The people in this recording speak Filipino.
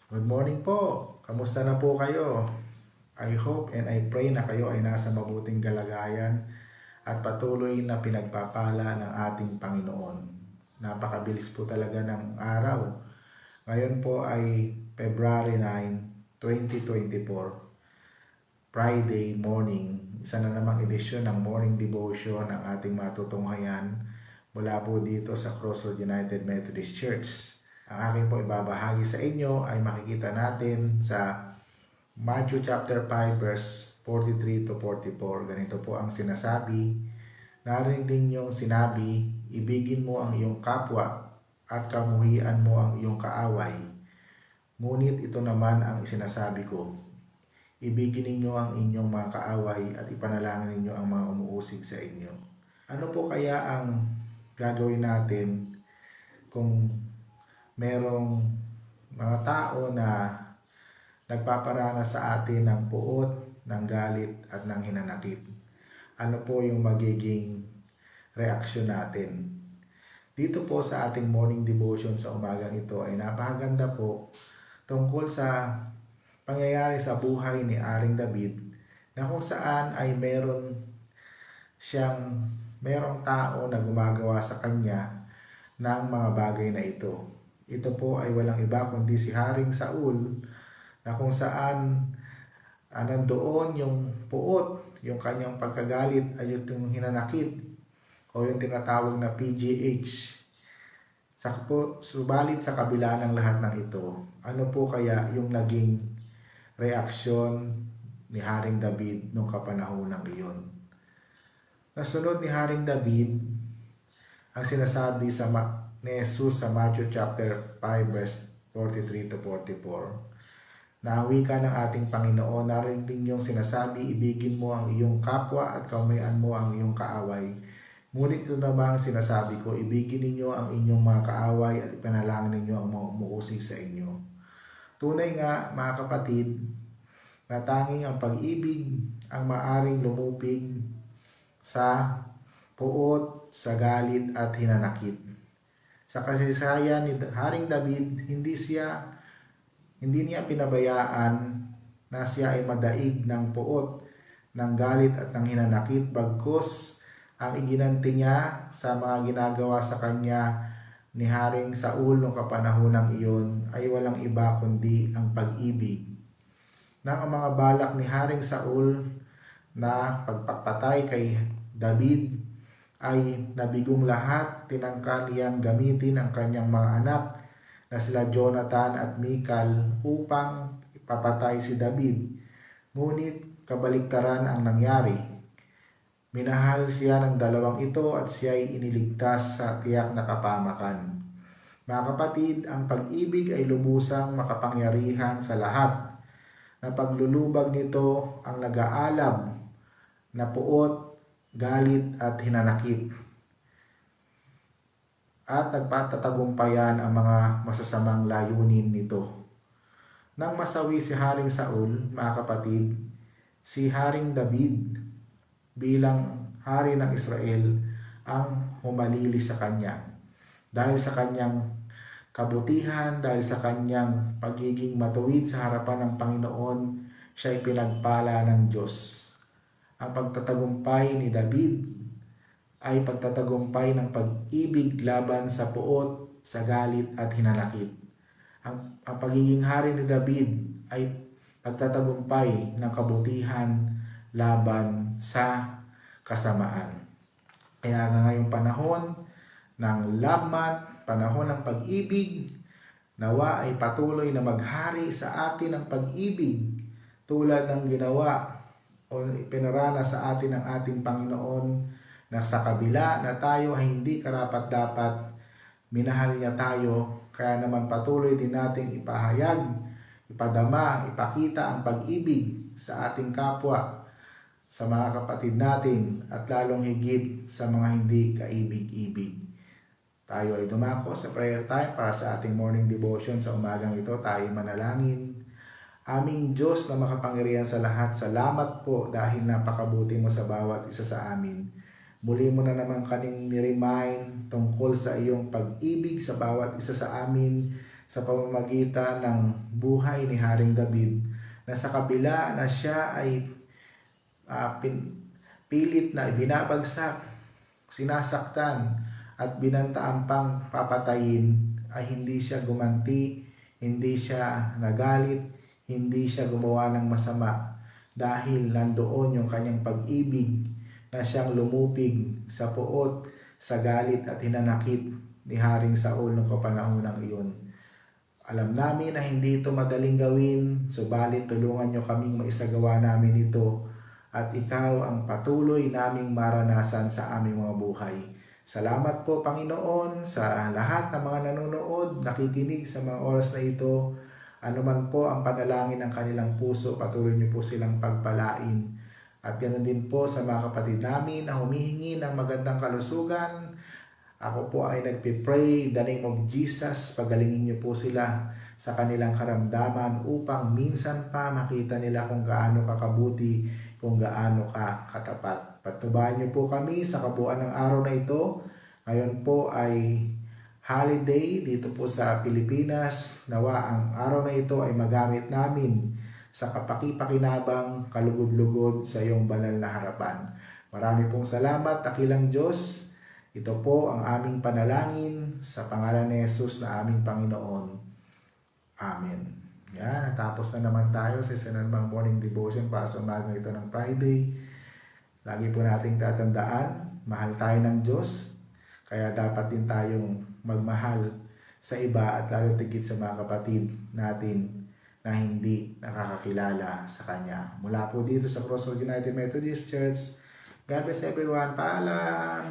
Good morning po. Kamusta na po kayo? I hope and I pray na kayo ay nasa mabuting kalagayan at patuloy na pinagpapala ng ating Panginoon. Napakabilis po talaga ng araw. Ngayon po ay February 9, 2024, Friday morning. Isa na namang edisyon ng morning devotion ng ating matutunghayan mula po dito sa Crossroad United Methodist Church. Ang aking po ibabahagi sa inyo ay makikita natin sa Matthew chapter 5 verse 43 to 44. Ganito po ang sinasabi. Narinig ninyong sinabi, ibigin mo ang iyong kapwa at kamuhian mo ang iyong kaaway. Ngunit ito naman ang sinasabi ko. Ibigin ninyo ang inyong mga kaaway at ipanalangin ninyo ang mga umuusig sa inyo. Ano po kaya ang gagawin natin kung merong mga tao na nagpaparana sa atin ng puot, ng galit at ng hinanakit? Ano po yung magiging reaksyon natin? Dito po sa ating morning devotion sa umagang ito ay napakaganda po tungkol sa pangyayari sa buhay ni Haring David na kung saan ay merong tao na gumagawa sa kanya ng mga bagay na ito. Ito po ay walang iba kundi si Haring Saul na kung saan nandoon yung puot, yung kanyang pagkagalit ay yung hinanakit o yung tinatawag na PGH. Subalit sa kabila ng lahat ng ito, ano po kaya yung naging reaksyon ni Haring David nung kapanahonang iyon? Nasunod ni Haring David ang sinasabi ni Jesus sa Matthew chapter 5 verse 43 to 44. Na ang wika ng ating Panginoon, narinig ninyong sinasabi, ibigin mo ang iyong kapwa at kamuhian mo ang iyong kaaway. Ngunit ito naman ang sinasabi ko, ibigin ninyo ang inyong mga kaaway at ipanalangin ninyo ang mga umuusig sa inyo. Tunay nga, mga kapatid, na tanging ang pag-ibig ang maaring lumupig sa puot, sa galit at hinanakit. Sa kasaysayan ni Haring David, hindi niya pinabayaan na siya ay madaig ng puot, ng galit at ng hinanakit, bagkus ang iginanti niya sa mga ginagawa sa kanya ni Haring Saul noong kapanahonang iyon ay walang iba kundi ang pag-ibig. Nang ang mga balak ni Haring Saul na pagpapatay kay David ay nabigong lahat, tinangka niyang gamitin ang kanyang mga anak na sila Jonathan at Michal upang ipapatay si David. Ngunit kabaliktaran ang nangyari. Minahal siya ng dalawang ito at siya ay iniligtas sa tiyak na kapamakan. Mga kapatid, ang pag-ibig ay lubusang makapangyarihan sa lahat. Na paglulubag nito ang nag-aalab na puot, galit at hinanakit. At nagpatatagumpayan ang mga masasamang layunin nito. Nang masawi si Haring Saul, mga kapatid, si Haring David bilang hari ng Israel ang humalili sa kanya. Dahil sa kanyang kabutihan, dahil sa kanyang pagiging matuwid sa harapan ng Panginoon, siya ay pinagpala ng Diyos. Ang pagtatagumpay ni David ay pagtatagumpay ng pag-ibig laban sa puot, sa galit at hinanakit. Ang pagiging hari ni David ay pagtatagumpay ng kabutihan laban sa kasamaan. Kaya nga ngayong panahon ng laban, panahon ng pag-ibig, nawa ay patuloy na maghari sa atin ang pag-ibig tulad ng ginawa o pinarana sa atin ng ating Panginoon na sa kabila na tayo ay hindi karapat-dapat, minahal niya tayo, kaya naman patuloy din nating ipahayag, ipadama, ipakita ang pag-ibig sa ating kapwa, sa mga kapatid natin at lalong higit sa mga hindi kaibig-ibig. Tayo ay dumako sa prayer time para sa ating morning devotion sa umagang ito. Tayo manalangin. Aming Diyos na makapangyarihan sa lahat, salamat po dahil napakabuti mo sa bawat isa sa amin. Muli mo na naman kaming ni-remind tungkol sa iyong pag-ibig sa bawat isa sa amin, sa pamamagitan ng buhay ni Haring David, na sa kabila na siya ay pilit na ibinabagsak, sinasaktan at binantaan pang papatayin, ay hindi siya gumanti, hindi siya nagalit, hindi siya gumawa ng masama, dahil nandoon yung kanyang pag-ibig na siyang lumupig sa puot, sa galit at hinanakit ni Haring Saul noong kapanahonang iyon. Alam namin na hindi ito madaling gawin, subalit tulungan nyo kaming maisagawa namin ito, at ikaw ang patuloy naming maranasan sa aming mga buhay. Salamat po, Panginoon, sa lahat ng mga nanonood, nakikinig sa mga oras na ito. Ano man po ang panalangin ng kanilang puso, patuloy niyo po silang pagpalain. At ganoon din po sa mga kapatid namin na humihingi ng magandang kalusugan. Ako po ay nagpipray in the name of Jesus, pagalingin niyo po sila sa kanilang karamdaman upang minsan pa makita nila kung gaano kakabuti, kung gaano ka katapat. Patnubayan niyo po kami sa kabuuan ng araw na ito. Ngayon po ay holiday dito po sa Pilipinas. Nawa ang araw na ito ay magamit namin sa kapaki-pakinabang, kalugod-lugod sa iyong banal na harapan. Marami pong salamat, dakilang Diyos. Ito po ang aming panalangin sa pangalan ni Jesus na aming Panginoon. Amen. Yan, natapos na naman tayo sa isa namang morning devotion para sa umaga ito ng Friday. Lagi po nating tatandaan, mahal tayo ng Diyos, kaya dapat din tayong magmahal sa iba at lalo tigit sa mga kapatid natin na hindi nakakakilala sa Kanya. Mula po dito sa Crossroad United Methodist Church, God bless everyone. Paalam!